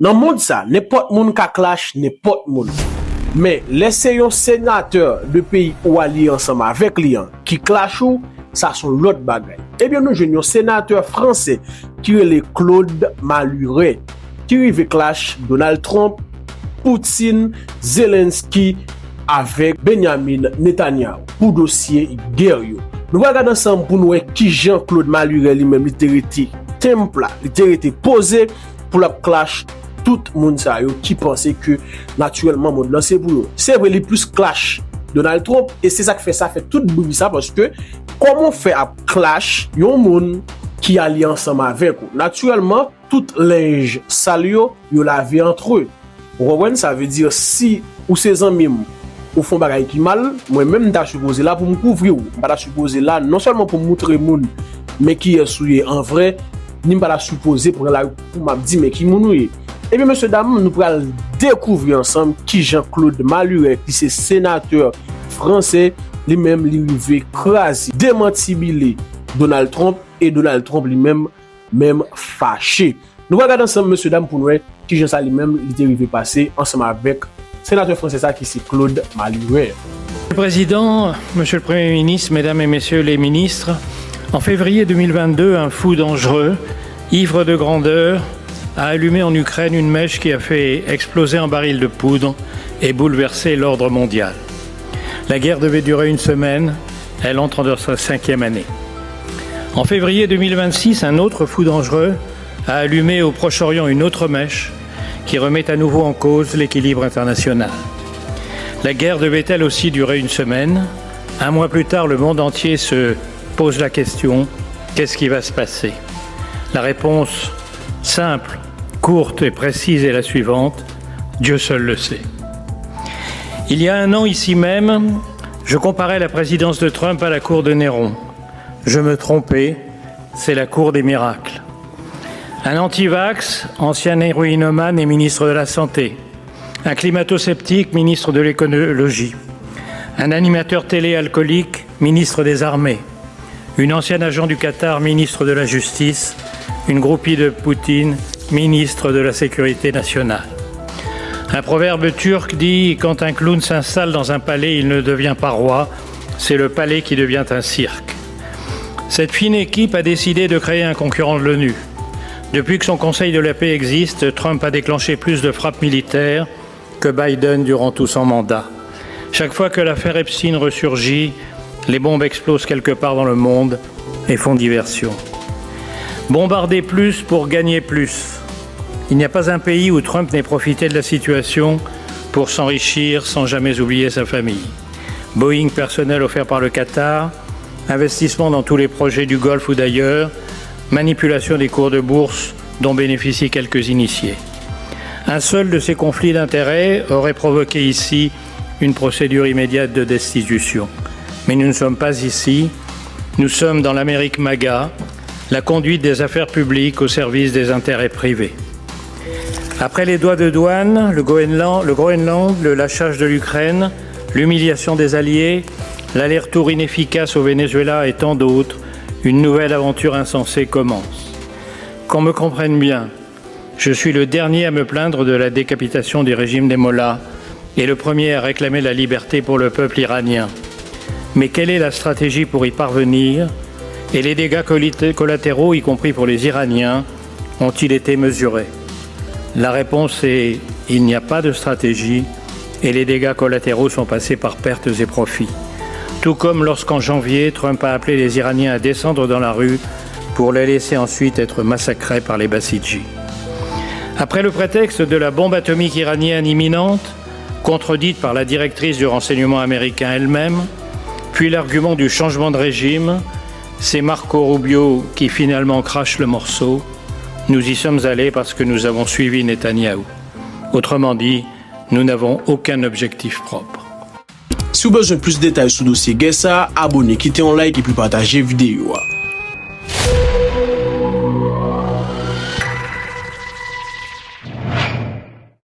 Dans le monde, ça, n'importe monde qui clash, n'importe monde. Mais laisser un sénateur de pays ou allié ensemble avec lui qui clash ou, ça sont l'autre bagaille. Eh bien, nous jouons un sénateur français qui est le Claude Malhuret, qui arrive clash Donald Trump, Poutine, Zelensky avec Benjamin Netanyahu pour dossier guerre. Nous allons regarder ensemble pour nous voir qui Jean-Claude Malhuret lui-même littérature temple, littérature posé pour la clash tout le monde qui pensait que naturellement monde là c'est pour eux. C'est vrai les plus clash Donald Trump et c'est ça qui fait tout bruit ça parce que comment on fait à clash yon monde qui allie ensemble avec eux. Naturellement tout linge salio yo lavé entre eux. Vous comprenez ça veut dire si ou ses amis ou font bagaille qui mal, moi même t'a supposé là pour me couvrir ou pas supposé là non seulement pour montrer monde mais qui est souillé en vrai ni pas supposé pour la pour m'a dit mais qui mounouye. Eh bien, monsieur, dame, nous pourrons découvrir ensemble qui Jean-Claude Malhuret, qui c'est sénateur français, lui-même, lui crasé, démentibilé Donald Trump et Donald Trump lui-même, même fâché. Nous allons regarder ensemble, monsieur, dame, pour nous voir qui Jean-Claude lui-même, il est arrivé passer ensemble avec sénateur français, ça, qui c'est Claude Malhuret. Monsieur le Président, Monsieur le Premier ministre, Mesdames et Messieurs les ministres, en février 2022, un fou dangereux, ivre de grandeur, a allumé en Ukraine une mèche qui a fait exploser un baril de poudre et bouleverser l'ordre mondial. La guerre devait durer une semaine, elle entre dans sa 5e année. En février 2026, un autre fou dangereux a allumé au Proche-Orient une autre mèche qui remet à nouveau en cause l'équilibre international. La guerre devait elle aussi durer une semaine. Un mois plus tard, le monde entier se pose la question, qu'est-ce qui va se passer ? La réponse simple, courte et précise est la suivante, Dieu seul le sait. Il y a un an ici même, je comparais la présidence de Trump à la cour de Néron. Je me trompais, c'est la cour des miracles. Un anti-vax, ancien héroïnomane et ministre de la Santé. Un climato-sceptique, ministre de l'écologie. Un animateur télé alcoolique, ministre des Armées. Une ancienne agent du Qatar, ministre de la Justice. Une groupie de Poutine, ministre de la Sécurité nationale. Un proverbe turc dit « Quand un clown s'installe dans un palais, il ne devient pas roi, c'est le palais qui devient un cirque ». Cette fine équipe a décidé de créer un concurrent de l'ONU. Depuis que son Conseil de la paix existe, Trump a déclenché plus de frappes militaires que Biden durant tout son mandat. Chaque fois que l'affaire Epstein ressurgit, les bombes explosent quelque part dans le monde et font diversion. Bombarder plus pour gagner plus. Il n'y a pas un pays où Trump n'ait profité de la situation pour s'enrichir sans jamais oublier sa famille. Boeing personnel offert par le Qatar, investissement dans tous les projets du Golfe ou d'ailleurs, manipulation des cours de bourse dont bénéficient quelques initiés. Un seul de ces conflits d'intérêts aurait provoqué ici une procédure immédiate de destitution. Mais nous ne sommes pas ici, nous sommes dans l'Amérique MAGA, la conduite des affaires publiques au service des intérêts privés. Après les doigts de douane, le Groenland, le lâchage de l'Ukraine, l'humiliation des alliés, l'aller-retour inefficace au Venezuela et tant d'autres, une nouvelle aventure insensée commence. Qu'on me comprenne bien, je suis le dernier à me plaindre de la décapitation du régime des mollahs et le premier à réclamer la liberté pour le peuple iranien. Mais quelle est la stratégie pour y parvenir ? Et les dégâts collatéraux, y compris pour les Iraniens, ont-ils été mesurés ? La réponse est « il n'y a pas de stratégie » et les dégâts collatéraux sont passés par pertes et profits. Tout comme lorsqu'en janvier, Trump a appelé les Iraniens à descendre dans la rue pour les laisser ensuite être massacrés par les Bassidji. Après le prétexte de la bombe atomique iranienne imminente, contredite par la directrice du renseignement américain elle-même, puis l'argument du changement de régime, c'est Marco Rubio qui finalement crache le morceau. Nous y sommes allés parce que nous avons suivi Netanyahou. Autrement dit, nous n'avons aucun objectif propre. Si vous avez besoin de plus de détails sur le dossier Gessa, abonnez, quittez un like et puis partagez la vidéo.